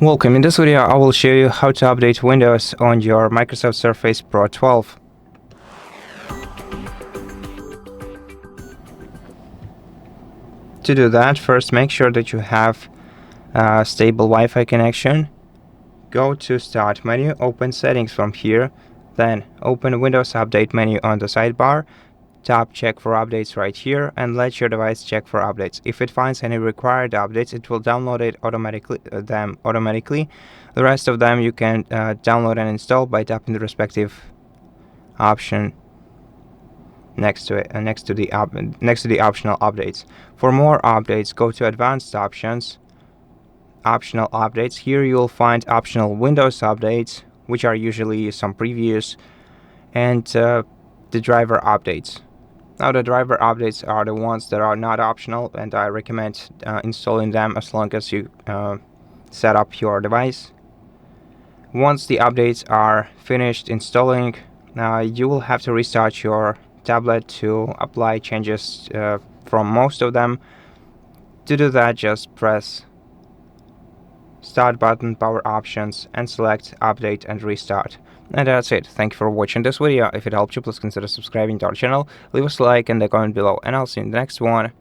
Welcome. In this video, I will show you how to update Windows on your Microsoft Surface Pro 12. To do that, first make sure that you have a stable Wi-Fi connection. Go to Start menu, open Settings from here, then open Windows Update menu on the sidebar. Tap Check for Updates right here and let your device check for updates. If it finds any required updates, it will download them automatically. The rest of them you can download and install by tapping the respective option next to it, next to the optional updates. For more updates, go to Advanced Options, Optional Updates. Here you will find optional Windows updates, which are usually some previews, and the driver updates. Now the driver updates are the ones that are not optional, and I recommend installing them as long as you set up your device. Once the updates are finished installing, you will have to restart your tablet to apply changes from most of them. To do that, just press Start button, Power Options, and select Update and Restart. And that's it. Thank you for watching this video. If it helped you, please consider subscribing to our channel, leave us a like and a comment below, and I'll see you in the next one.